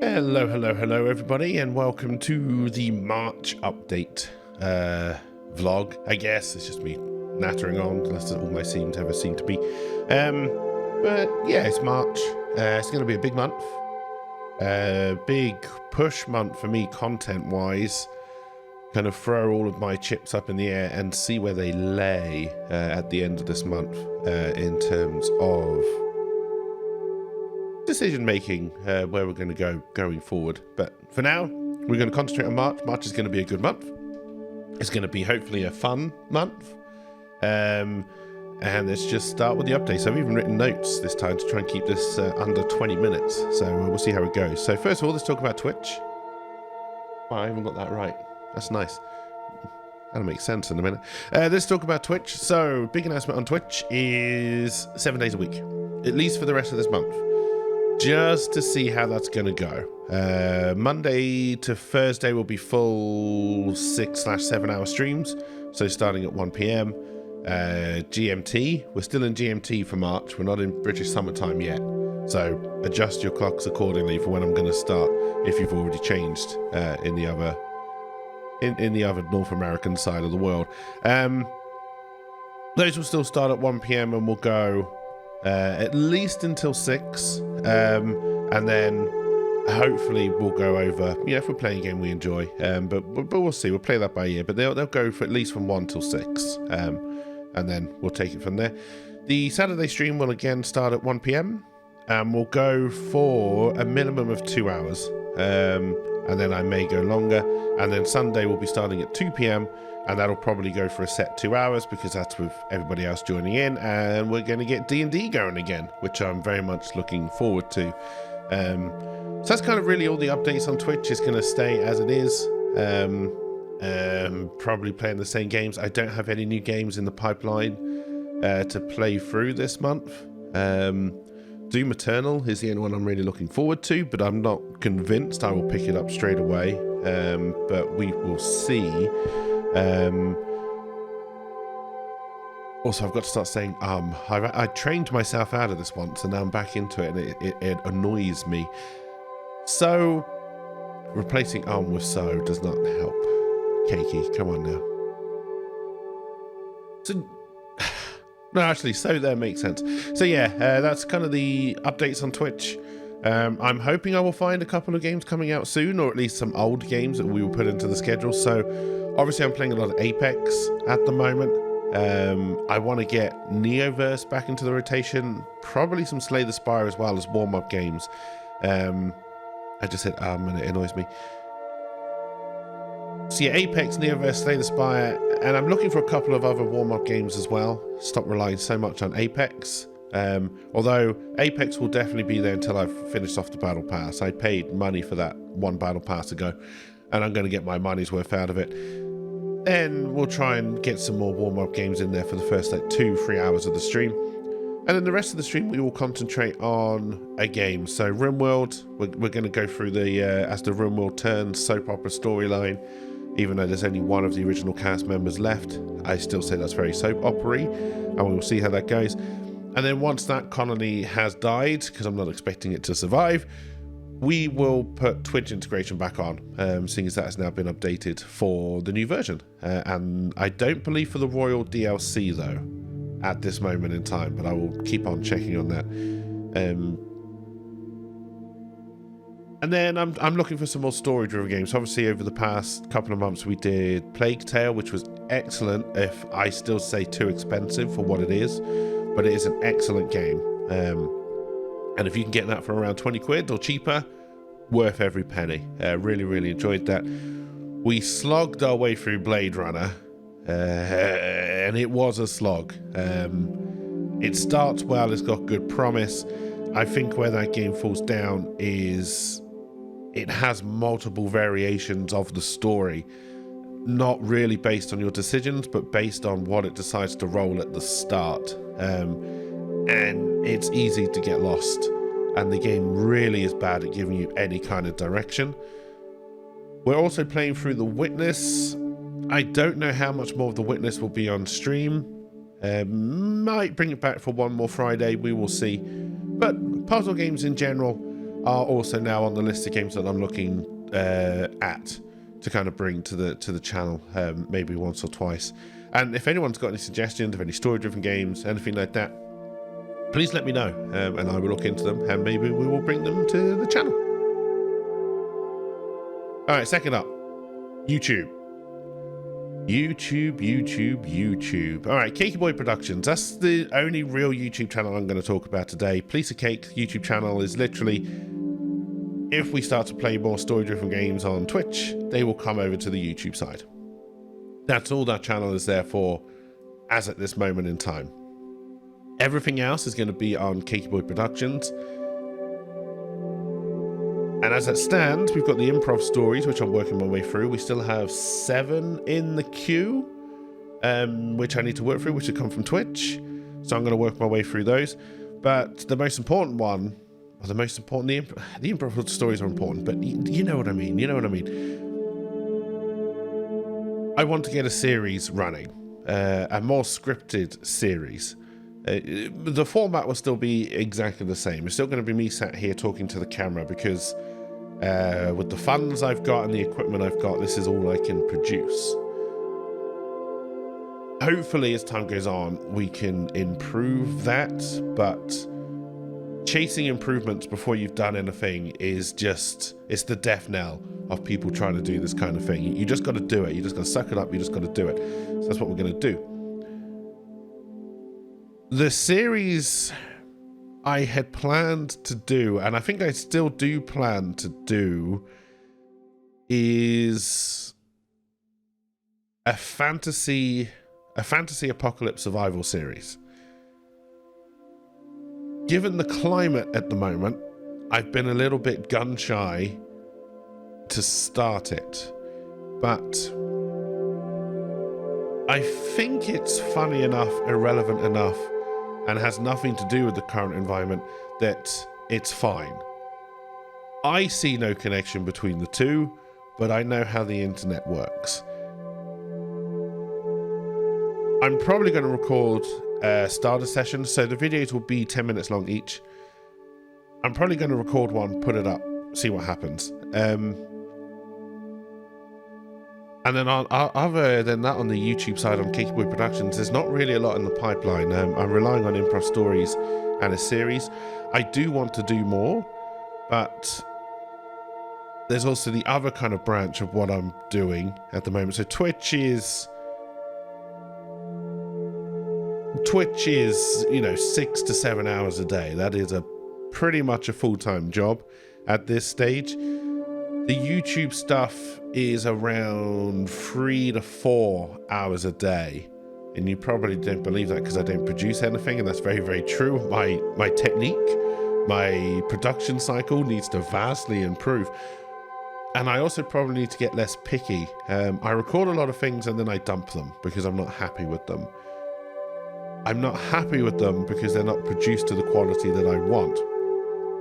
Hello, hello, hello, everybody, and welcome to the March update vlog. I guess it's just me nattering on. That's all my seems ever seem to be. But yeah, it's March. It's going to be a big month. Big push month for me, content-wise. Kind of throw all of my chips up in the air and see where they lay at the end of this month in terms of decision making, where we're going to go going forward. But for now, we're going to concentrate on March. March is going to be a good month. It's going to be hopefully a fun month. And let's just start with the updates. I've even written notes this time to try and keep this under 20 minutes. So we'll see how it goes. So first of all, let's talk about Twitch. Oh, I haven't got that right. That's nice. That'll make sense in a minute. Let's talk about Twitch. So big announcement on Twitch is 7 days a week, at least for the rest of this month. Just to see how that's going to go. Monday to Thursday will be full 6/7 hour streams. So starting at 1 PM. GMT. We're still in GMT for March. We're not in British summertime yet. So adjust your clocks accordingly for when I'm going to start if you've already changed in the other North American side of the world. Those will still start at 1 PM and will go at least until 6, and then hopefully we'll go over, if we're playing a game we enjoy, but we'll see. We'll play that by ear, but they'll go for at least from 1 till 6, and then we'll take it from there. The Saturday stream will again start at 1 PM, and we'll go for a minimum of 2 hours, and then I may go longer, and then Sunday will be starting at 2 PM, and that'll probably go for a set 2 hours because that's with everybody else joining in, and we're going to get D&D going again, which I'm very much looking forward to. So that's kind of really all the updates on Twitch. Is going to stay as it is. Probably playing the same games. I don't have any new games in the pipeline to play through this month. Doom Eternal is the only one I'm really looking forward to, but I'm not convinced I will pick it up straight away. But we will see. Also, I've got to start saying I trained myself out of this once, and now I'm back into it, and it annoys me. So, replacing with so does not help. Cakey, come on now. So, no, actually, so there makes sense. So yeah, that's kind of the updates on Twitch. I'm hoping I will find a couple of games coming out soon, or at least some old games that we will put into the schedule. So obviously I'm playing a lot of Apex at the moment. I want to get Neoverse back into the rotation, probably some Slay the Spire as well as warm-up games. I just said and it annoys me. So yeah, Apex, Neoverse, Slay the Spire, and I'm looking for a couple of other warm-up games as well. Stop relying so much on Apex. Although Apex will definitely be there until I've finished off the Battle Pass. I paid money for that one Battle Pass ago, and I'm going to get my money's worth out of it. Then we'll try and get some more warm-up games in there for the first 2-3 hours of the stream. And then the rest of the stream we will concentrate on a game. So RimWorld, we're going to go through the as the RimWorld turns soap opera storyline. Even though there's only one of the original cast members left, I still say that's very soap opera-y, and we will see how that goes. And then once that colony has died, because I'm not expecting it to survive, we will put Twitch integration back on, seeing as that has now been updated for the new version. And I don't believe for the Royal DLC though, at this moment in time, but I will keep on checking on that. And then I'm looking for some more story-driven games. Obviously, over the past couple of months, we did Plague Tale, which was excellent. If I still say too expensive for what it is, but it is an excellent game. And if you can get that for around 20 quid or cheaper, worth every penny. Really, really enjoyed that. We slogged our way through Blade Runner, and it was a slog. It starts well. It's got good promise. I think where that game falls down is it has multiple variations of the story, not really based on your decisions, but based on what it decides to roll at the start. And it's easy to get lost, and the game really is bad at giving you any kind of direction. We're also playing through The Witness. I don't know how much more of The Witness will be on stream. Might bring it back for one more Friday, we will see. But puzzle games in general, are also now on the list of games that I'm looking at to kind of bring to the channel, maybe once or twice. And if anyone's got any suggestions of any story-driven games, anything like that, please let me know, and I will look into them, and maybe we will bring them to the channel. All right, second up, YouTube. YouTube. All right, Cakey Boy Productions. That's the only real YouTube channel I'm going to talk about today. Piece of Cake YouTube channel is literally, if we start to play more story-driven games on Twitch, they will come over to the YouTube side. That's all that channel is there for, as at this moment in time. Everything else is going to be on Cakey Boy Productions. And as it stands, we've got the improv stories, which I'm working my way through. We still have 7 in the queue, which I need to work through, which have come from Twitch. So I'm going to work my way through those. But the most important one, or the improv stories are important, but you know what I mean. I want to get a series running, a more scripted series. The format will still be exactly the same. It's still going to be me sat here talking to the camera, because with the funds I've got and the equipment I've got, this is all I can produce. Hopefully, as time goes on, we can improve that, but chasing improvements before you've done anything is just, it's the death knell of people trying to do this kind of thing. You just got to do it. You just got to suck it up. You just got to do it. So that's what we're going to do. The series I had planned to do, and I think I still do plan to do, is a fantasy apocalypse survival series. Given the climate at the moment, I've been a little bit gun shy to start it, but I think it's funny enough, irrelevant enough, and has nothing to do with the current environment that it's fine. I see no connection between the two, but I know how the internet works. I'm probably going to record a starter session, so the videos will be 10 minutes long each. I'm probably going to record one, put it up, see what happens. And then other than that, on the YouTube side, on Cakey Boy Productions, there's not really a lot in the pipeline. I'm relying on improv stories and a series. I do want to do more, but there's also the other kind of branch of what I'm doing at the moment. So Twitch is, 6 to 7 hours a day. That is pretty much a full-time job at this stage. The YouTube stuff is around 3 to 4 hours a day. And you probably don't believe that because I don't produce anything, and that's very, very true. My technique, my production cycle needs to vastly improve. And I also probably need to get less picky. I record a lot of things and then I dump them because I'm not happy with them. I'm not happy with them because they're not produced to the quality that I want.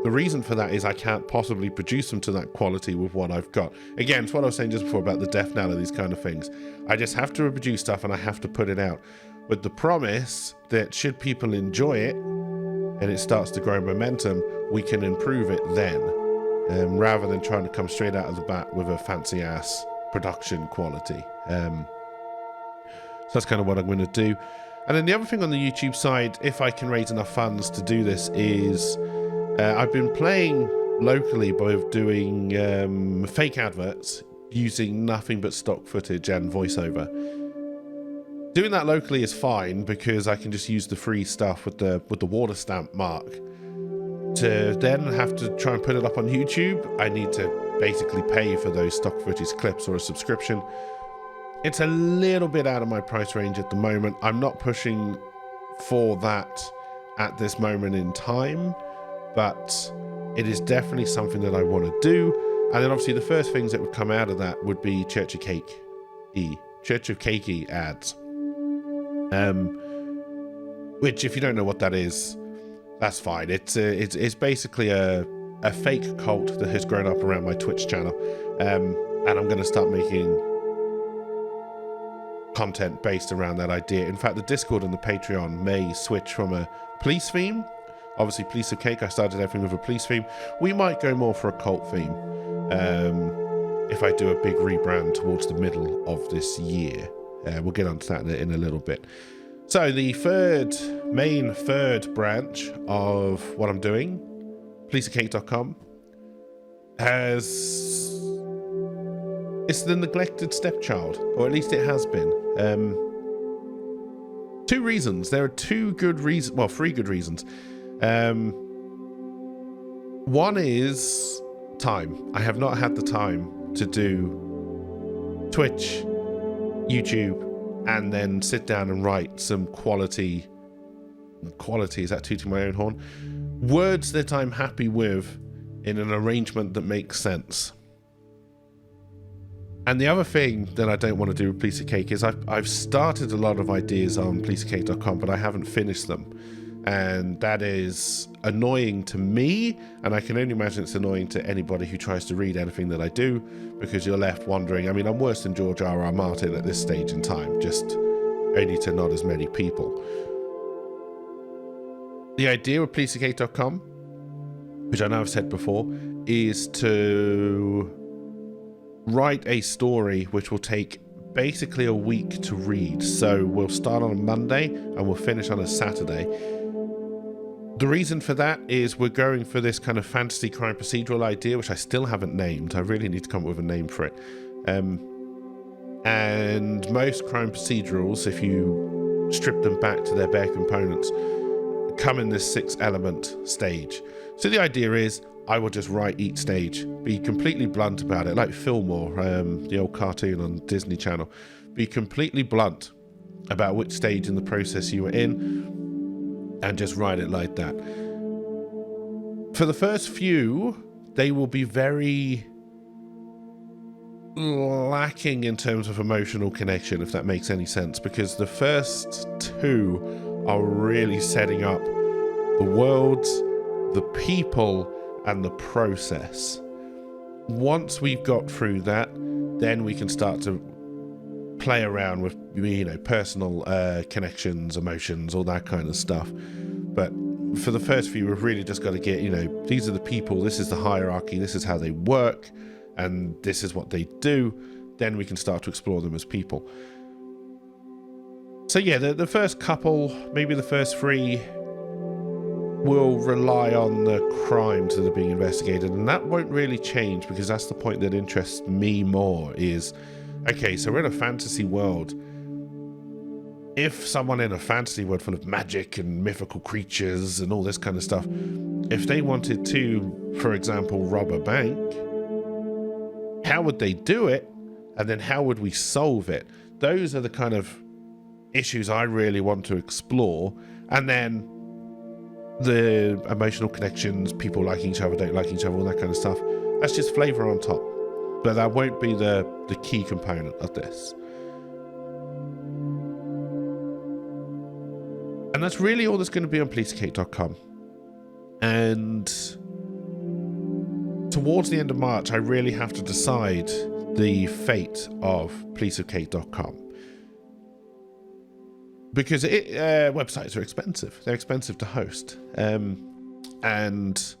The reason for that is I can't possibly produce them to that quality with what I've got. Again, it's what I was saying just before about the death knell of these kind of things. I just have to produce stuff and I have to put it out with the promise that should people enjoy it and it starts to grow momentum, we can improve it then, rather than trying to come straight out of the bat with a fancy ass production quality. So that's kind of what I'm going to do. And then the other thing on the YouTube side, if I can raise enough funds to do this, is I've been playing locally by doing fake adverts using nothing but stock footage and voiceover. Doing that locally is fine because I can just use the free stuff with the water stamp mark. To then have to try and put it up on YouTube, I need to basically pay for those stock footage clips or a subscription. It's a little bit out of my price range at the moment. I'm not pushing for that at this moment in time, but it is definitely something that I want to do. And then obviously the first things that would come out of that would be Church of Cakey ads. Which, if you don't know what that is, that's fine. It's basically a fake cult that has grown up around my Twitch channel. And I'm going to start making content based around that idea. In fact, the Discord and the Patreon may switch from a police theme Obviously, Police of Cake, I started everything with a police theme. We might go more for a cult theme if I do a big rebrand towards the middle of this year. We'll get onto that in a little bit. So the third branch of what I'm doing, policeofcake.com, it's the neglected stepchild, or at least it has been. Two reasons. There are three good reasons. One is time. I have not had the time to do Twitch, YouTube, and then sit down and write some quality, is that tooting my own horn? Words that I'm happy with in an arrangement that makes sense. And the other thing that I don't want to do with Police of Cake is I've started a lot of ideas on policeofcake.com, but I haven't finished them. And that is annoying to me, and I can only imagine it's annoying to anybody who tries to read anything that I do, because you're left wondering. I mean, I'm worse than George R.R. Martin at this stage in time, just only to not as many people. The idea with policeofcake.com, which I know I've said before, is to write a story which will take basically a week to read. So we'll start on a Monday and we'll finish on a Saturday. The reason for that is we're going for this kind of fantasy crime procedural idea, which I still haven't named. I really need to come up with a name for it. And most crime procedurals, if you strip them back to their bare components, come in this 6-element stage. So the idea is I will just write each stage, be completely blunt about it, like Fillmore, the old cartoon on Disney Channel. Be completely blunt about which stage in the process you were in, and just write it like that. For the first few, they will be very lacking in terms of emotional connection, if that makes any sense, because the first two are really setting up the worlds, the people, and the process. Once we've got through that, then we can start to play around with, you know, personal connections, emotions, all that kind of stuff. But for the first few, we've really just got to get, you know, these are the people, this is the hierarchy, this is how they work, and this is what they do. Then we can start to explore them as people. So yeah, the first couple, maybe the first three, will rely on the crimes that are being investigated, and that won't really change, because that's the point that interests me more. Is, okay, so we're in a fantasy world. If someone in a fantasy world full of magic and mythical creatures and all this kind of stuff, if they wanted to, for example, rob a bank, how would they do it? And then how would we solve it? Those are the kind of issues I really want to explore. And then the emotional connections, people liking each other, don't like each other, all that kind of stuff, that's just flavor on top. But that won't be the key component of this. And that's really all that's going to be on policeofcake.com. And towards the end of March, I really have to decide the fate of policeofcake.com. Because websites are expensive. They're expensive to host. And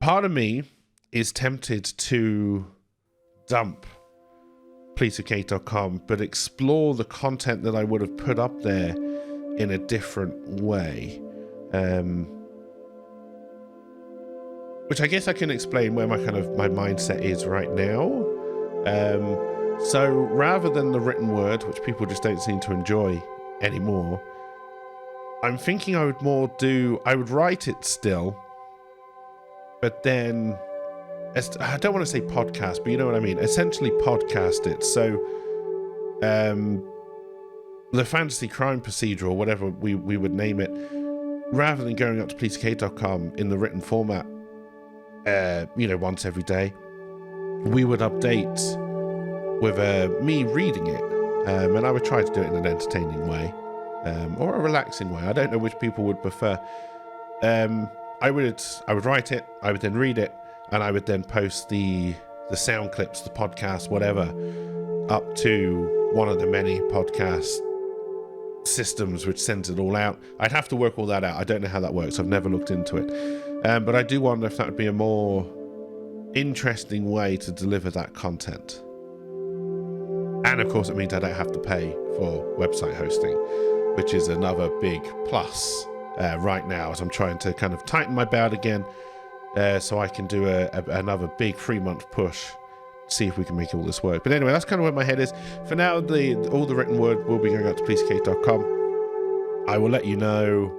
part of me is tempted to dump policeofcake.com, but explore the content that I would have put up there in a different way. Which I guess I can explain where my mindset is right now. So rather than the written word, which people just don't seem to enjoy anymore, I'm thinking I would write it still, but then, I don't want to say podcast, but you know what I mean, essentially podcast it. So the fantasy crime procedural, whatever we would name it, rather than going up to policeofcake.com in the written format, once every day, we would update with me reading it, and I would try to do it in an entertaining way, or a relaxing way. I don't know which people would prefer. I would write it, I would then read it, and I would then post the sound clips, the podcast, whatever, up to one of the many podcast systems which sends it all out. I'd have to work all that out. I don't know how that works. I've never looked into it. But I do wonder if that would be a more interesting way to deliver that content. And of course, it means I don't have to pay for website hosting, which is another big plus right now, as I'm trying to kind of tighten my belt again, so I can do another big 3-month push, see if we can make all this work. But anyway, that's kind of where my head is. For now, all the written word will be going out to policygate.com. I will let you know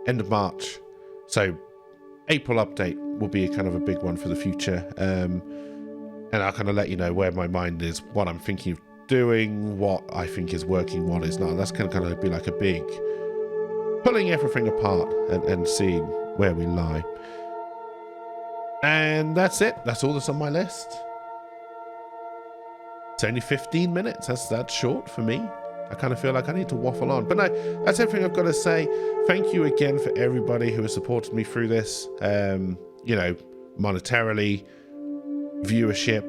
end of March. So April update will be kind of a big one for the future. And I'll kind of let you know where my mind is, what I'm thinking of doing, what I think is working, what is not. That's kind of be like a big pulling everything apart and seeing where we lie. And that's it. That's all that's on my list. It's only 15 minutes. That's short for me. I kind of feel like I need to waffle on. But no, that's everything I've got to say. Thank you again for everybody who has supported me through this. You know, monetarily, viewership,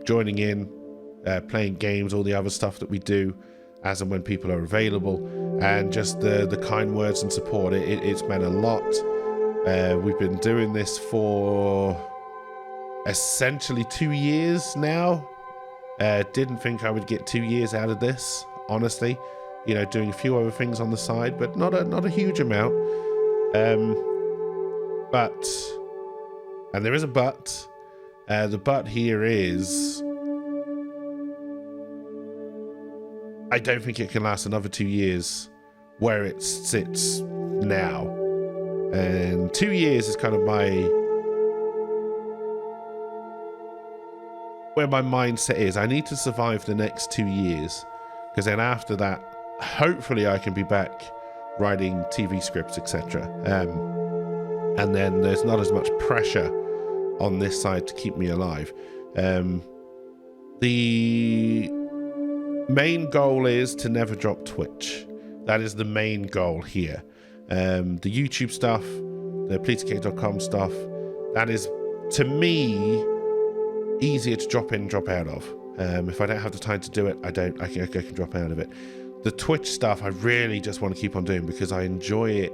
joining in, playing games, all the other stuff that we do as and when people are available, and just the kind words and support. It's meant a lot. We've been doing this for essentially 2 years now. Didn't think I would get 2 years out of this, honestly. You know, doing a few other things on the side, but not a huge amount. But, and there is a but. The but here is, I don't think it can last another 2 years where it sits now. And 2 years is kind of where my mindset is. I need to survive the next 2 years, because then after that, hopefully I can be back writing TV scripts, etc. And then there's not as much pressure on this side to keep me alive. The main goal is to never drop Twitch. That is the main goal here. The YouTube stuff, the policygate.com stuff, that is, to me, easier to drop in, drop out of. If I don't have the time to do it, I can drop out of it. The Twitch stuff, I really just want to keep on doing because I enjoy it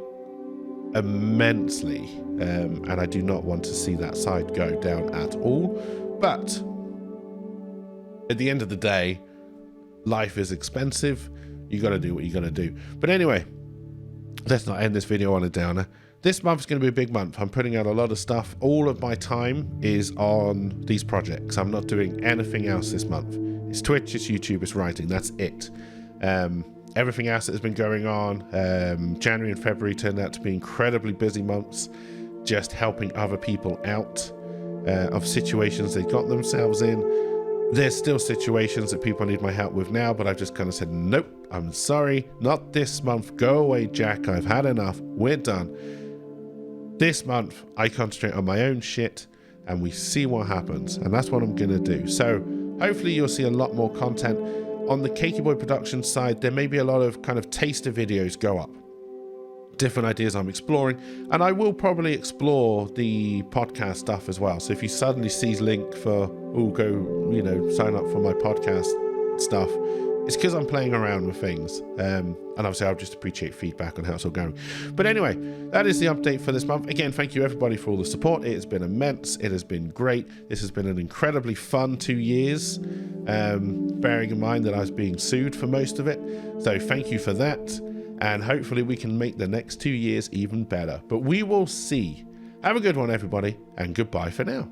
immensely, and I do not want to see that side go down at all. But at the end of the day, life is expensive. You got to do what you got to do. But anyway, let's not end this video on a downer. This month's going to be a big month. I'm putting out a lot of stuff. All of my time is on these projects. I'm not doing anything else this month. It's Twitch, it's YouTube, it's writing. That's it. Everything else that has been going on, January and February turned out to be incredibly busy months, just helping other people out of situations they got themselves in. There's still situations that people need my help with now, but I've just kind of said, nope, I'm sorry, not this month. Go away, Jack. I've had enough. We're done. This month, I concentrate on my own shit, and we see what happens, and that's what I'm going to do. So hopefully you'll see a lot more content. On the Cakey Boy Productions side, there may be a lot of kind of taster videos go up. Different ideas I'm exploring, and I will probably explore the podcast stuff as well. So if you suddenly see link for, go, you know, sign up for my podcast stuff, it's because I'm playing around with things. And obviously I'll just appreciate feedback on how it's all going. But anyway, that is the update for this month. Again, thank you everybody for all the support. It has been immense. It has been great. This has been an incredibly fun 2 years, bearing in mind that I was being sued for most of it. So thank you for that. And hopefully we can make the next 2 years even better. But we will see. Have a good one, everybody, and goodbye for now.